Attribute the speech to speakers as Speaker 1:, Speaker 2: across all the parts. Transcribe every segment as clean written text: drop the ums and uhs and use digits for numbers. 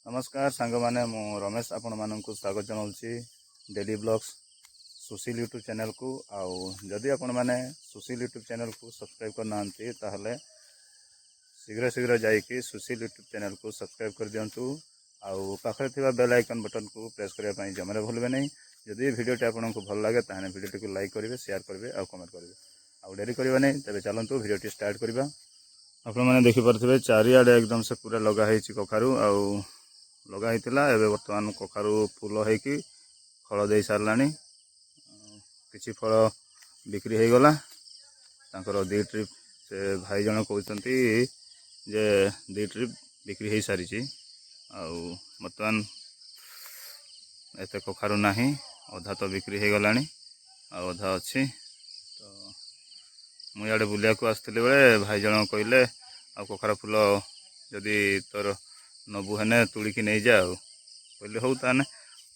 Speaker 1: नमस्कार सांग मैंने मु रमेश आपण मानक स्वागत जनाऊँगी डेली ब्लॉग्स सुशील यूट्यूब चैनल को। आउ जदि आपण मैंने सुशील यूट्यूब चैनल को सब्सक्राइब करना ताहले शीघ्र शीघ्र जाइए सुशील यूट्यूब चैनल को सब्सक्राइब कर दिंतु। आउ पाखे थिबा बेल आइकन बटन को प्रेस करने जमारे भूलें नहीं। जदि वीडियोटी आपको भल लगे ताहले वीडियोटी को लाइक करेंगे, शेयर करेंगे और कमेंट करेंगे। आउ डेरी करवा नहीं तेरे चलतु वीडियोटी स्टार्ट करवा। आपण मैंने देखिपे चारिआडे एकदम से पूरा लगाई कखारू आउ लगाई एवं बर्तमान कखारू फूल होगी फल दे सारा किसी फल बिक्री हो गला। दी ट्रिप से भाई जन कहते जे दी ट्रिप बिक्री हो सारी बर्तमान एत कखारू ना अधा तो बिक्री हो गला अधा अच्छी। तो मुझे बुलिया को आसती बेले भाई जन कहले आ कखार फूल जदि तोर नबू हेने तुड़िकी नहीं जा कहली हूँ ताने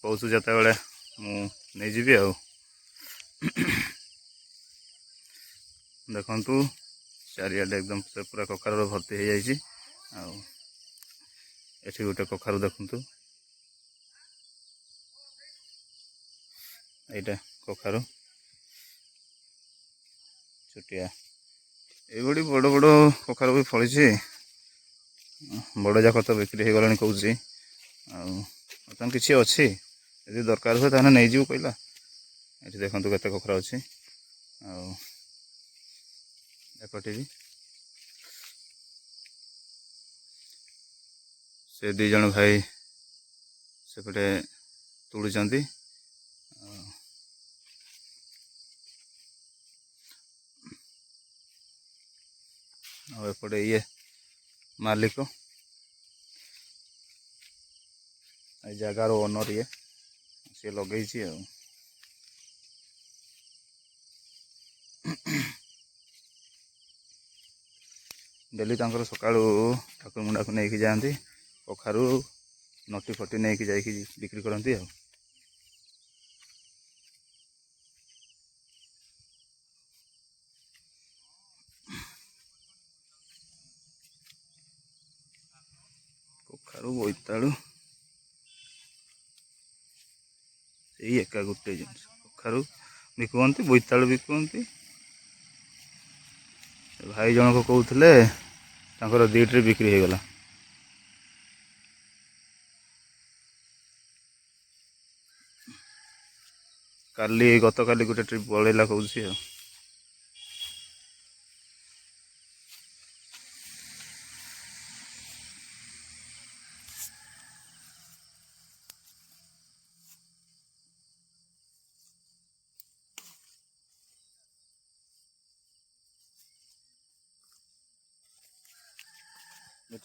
Speaker 1: कौचु जिते बड़े मुझे देखु चारिआडे एकदम से पूरा कखार भर्ती हो जाए। एठी गोटे कखारू देखु यहाँ कखारू छुटिया ये बड़ बड़ कखारू भी फली बड़ जाक तो बिक्री हो गला कौच बर्तमान किसी अच्छी यदि दरकार हुए तो नहीं जीव कहला। ये देखो केते कखरा अच्छी एपटे भी से दी जन भाई सेपटे तुड़ुचंती। एपटे ये मालिक जगार ओनर ये सी लगे डेली सका ठाकुर मुंडा को लेकिन जाती कखारू नटी फटी नहीं जा बिक्री करती। कखारू बोईतालु यही एका गोटे जिन कखारू बिकुंती बोईतालु बिकुंती। भाई जन को कहते दी ट्रिप बिक्री हो गला। काली गत काली गोटे ट्रिप पलैला कौन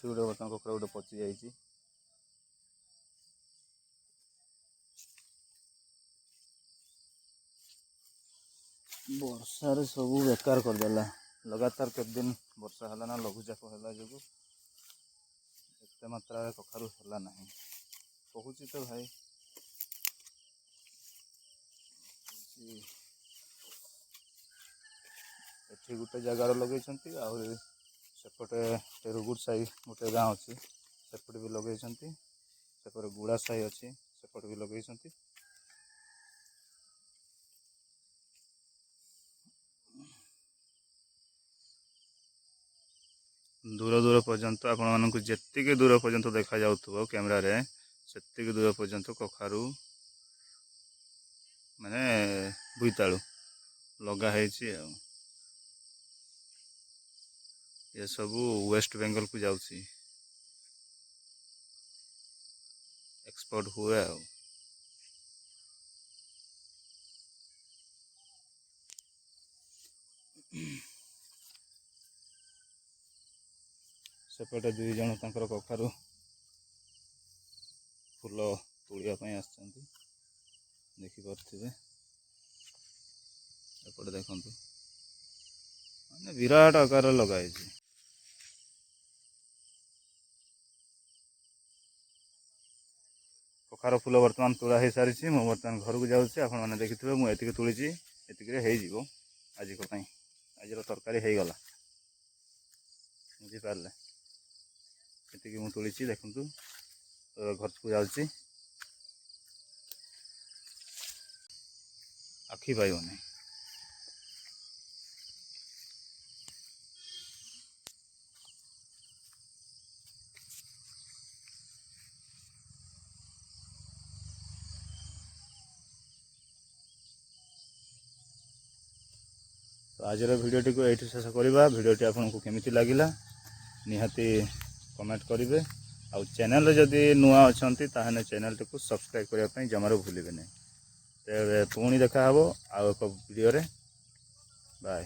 Speaker 1: गोटे बर्तमान ककड़ा गोटे पचि जाइए। वर्षार सब बेकार करदेला लगातार केत दिन वर्षा है ना लघुचाप है जो एत मात्रा कखारू है ना कहूँ तो भाई एठी गोटे जगार लगे सेपटे टेरुगुड़ साई गोटे गाँव अच्छी सेपटे भी लगे सेपटे गुड़ा साई अच्छी सेपटे भी लगे दूर दूर पर्यंत आपण मानक जी दूर पर्यंत देखा जाउथबो कैमरा रे से दूर पर्यंत कखारू माने बोईतालु लगा है। ये सब वेस्ट बेंगल को जाउची एक्सपोर्ट हुए सेपटे दुई जन तंकर कखारू फूल तोड़ापी आखिपे एपटे देखु मैंने विराट आकार लगाई कखार फूल बर्तमान तोड़ा हो सारी मुझे बर्तमान घर को जाऊँगी। आपण मैंने देखिए मुझे तुड़ी एतिक आज आज तरकारी हो गला बुझीपारे ये तुड़ी देखु ଘରକୁ ଯାଉଛି ଆଖି ପାଇବନି। ତ ଆଜିର ଭିଡ଼ିଓଟିକୁ ଏଇଠି ଶେଷ କରିବା। ଭିଡ଼ିଓଟି ଆପଣଙ୍କୁ କେମିତି ଲାଗିଲା ନିହାତି କମେଣ୍ଟ କରିବେ। ଆଉ ଚ୍ୟାନେଲରେ ଯଦି ନୂଆ ଅଛନ୍ତି ତାହେଲେ ଚ୍ୟାନେଲଟିକୁ ସବସ୍କ୍ରାଇବ୍ କରିବା ପାଇଁ ଜମାରୁ ଭୁଲିବେ ନାହିଁ। ତେବେ ପୁଣି ଦେଖାହେବ ଆଉ ଏକ ଭିଡ଼ିଓରେ। ବାଏ।